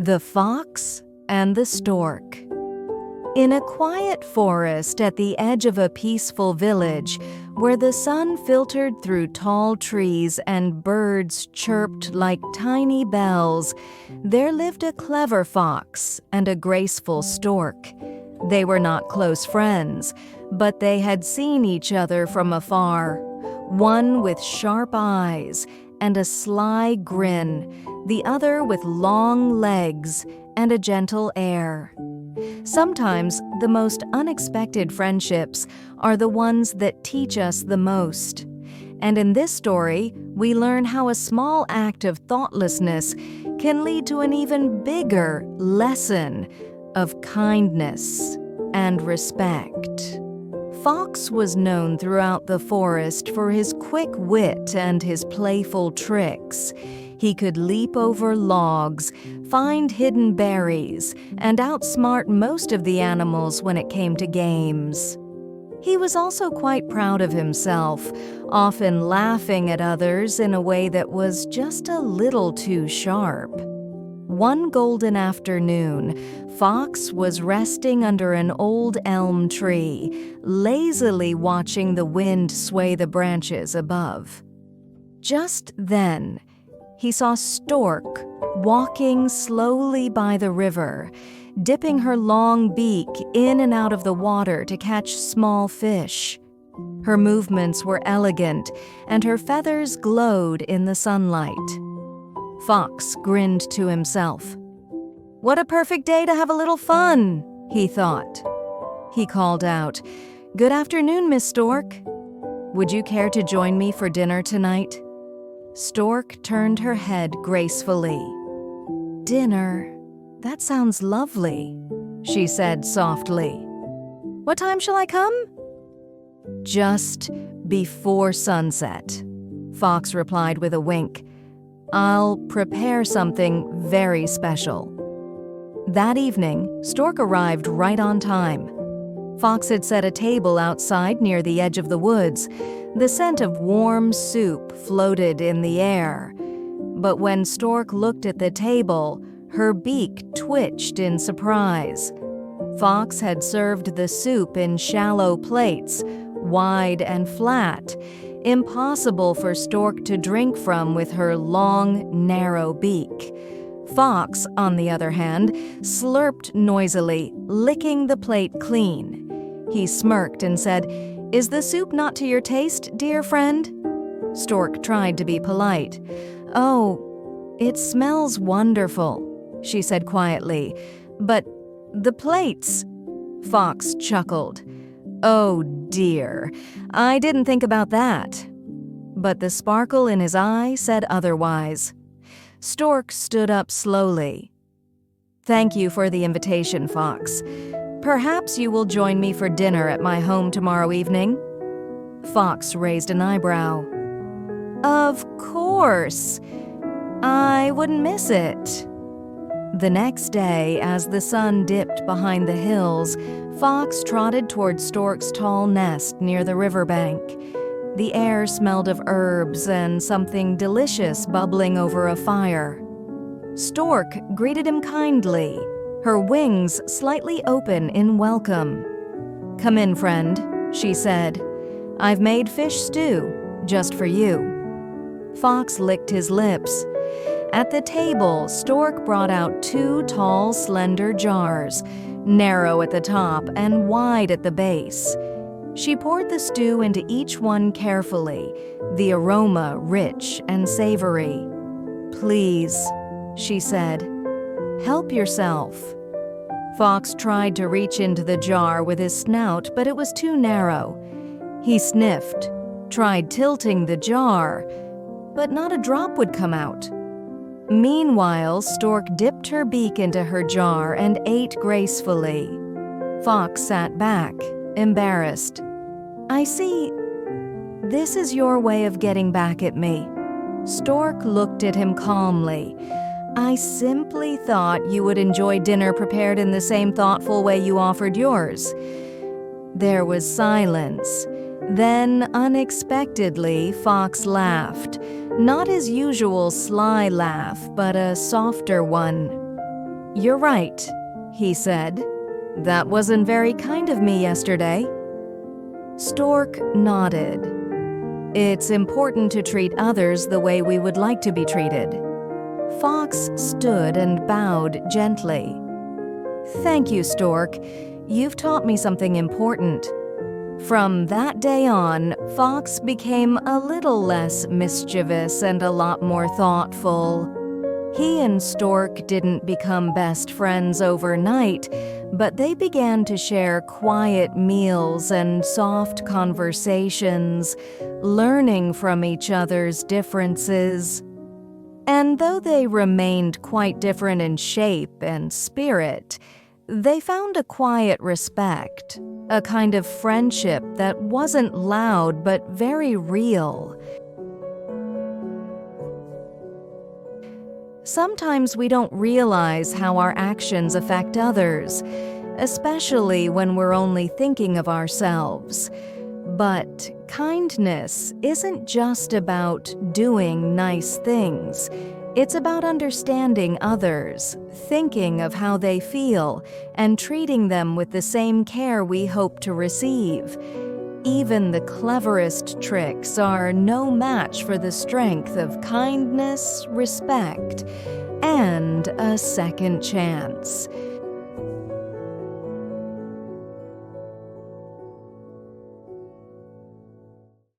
The Fox and the Stork. In a quiet forest at the edge of a peaceful village, where the sun filtered through tall trees and birds chirped like tiny bells, there lived a clever fox and a graceful stork. They were not close friends, but they had seen each other from afar, one with sharp eyes and a sly grin, the other with long legs and a gentle air. Sometimes the most unexpected friendships are the ones that teach us the most. And in this story, we learn how a small act of thoughtlessness can lead to an even bigger lesson of kindness and respect. Fox was known throughout the forest for his quick wit and his playful tricks. He could leap over logs, find hidden berries, and outsmart most of the animals when it came to games. He was also quite proud of himself, often laughing at others in a way that was just a little too sharp. One golden afternoon, Fox was resting under an old elm tree, lazily watching the wind sway the branches above. Just then, he saw Stork walking slowly by the river, dipping her long beak in and out of the water to catch small fish. Her movements were elegant, and her feathers glowed in the sunlight. Fox grinned to himself. "What a perfect day to have a little fun," he thought. He called out, "Good afternoon, Miss Stork. Would you care to join me for dinner tonight?" Stork turned her head gracefully. "Dinner? That sounds lovely," she said softly. "What time shall I come?" "Just before sunset," Fox replied with a wink. "I'll prepare something very special." That evening, Stork arrived right on time. Fox had set a table outside near the edge of the woods. The scent of warm soup floated in the air. But when Stork looked at the table, her beak twitched in surprise. Fox had served the soup in shallow plates, wide and flat, impossible for Stork to drink from with her long, narrow beak. Fox, on the other hand, slurped noisily, licking the plate clean. He smirked and said, "Is the soup not to your taste, dear friend?" Stork tried to be polite. "Oh, it smells wonderful," she said quietly. "But the plates..." Fox chuckled. "Oh dear, I didn't think about that." But the sparkle in his eye said otherwise. Stork stood up slowly. "Thank you for the invitation, Fox. Perhaps you will join me for dinner at my home tomorrow evening?" Fox raised an eyebrow. "Of course. I wouldn't miss it." The next day, as the sun dipped behind the hills, Fox trotted toward Stork's tall nest near the riverbank. The air smelled of herbs and something delicious bubbling over a fire. Stork greeted him kindly, her wings slightly open in welcome. "Come in, friend," she said. "I've made fish stew, just for you." Fox licked his lips. At the table, Stork brought out 2 tall, slender jars, narrow at the top and wide at the base. She poured the stew into each one carefully, the aroma rich and savory. "Please," she said, "help yourself." Fox tried to reach into the jar with his snout, but it was too narrow. He sniffed, tried tilting the jar, but not a drop would come out. Meanwhile, Stork dipped her beak into her jar and ate gracefully. Fox sat back, embarrassed. "I see. This is your way of getting back at me." Stork looked at him calmly. "I simply thought you would enjoy dinner prepared in the same thoughtful way you offered yours." There was silence. Then, unexpectedly, Fox laughed. Not his usual sly laugh, but a softer one. "You're right," he said. "That wasn't very kind of me yesterday." Stork nodded. "It's important to treat others the way we would like to be treated." Fox stood and bowed gently. "Thank you, Stork. You've taught me something important." From that day on, Fox became a little less mischievous and a lot more thoughtful. He and Stork didn't become best friends overnight, but they began to share quiet meals and soft conversations, learning from each other's differences. And though they remained quite different in shape and spirit, they found a quiet respect, a kind of friendship that wasn't loud but very real. Sometimes we don't realize how our actions affect others, especially when we're only thinking of ourselves. But kindness isn't just about doing nice things. It's about understanding others, thinking of how they feel, and treating them with the same care we hope to receive. Even the cleverest tricks are no match for the strength of kindness, respect, and a second chance.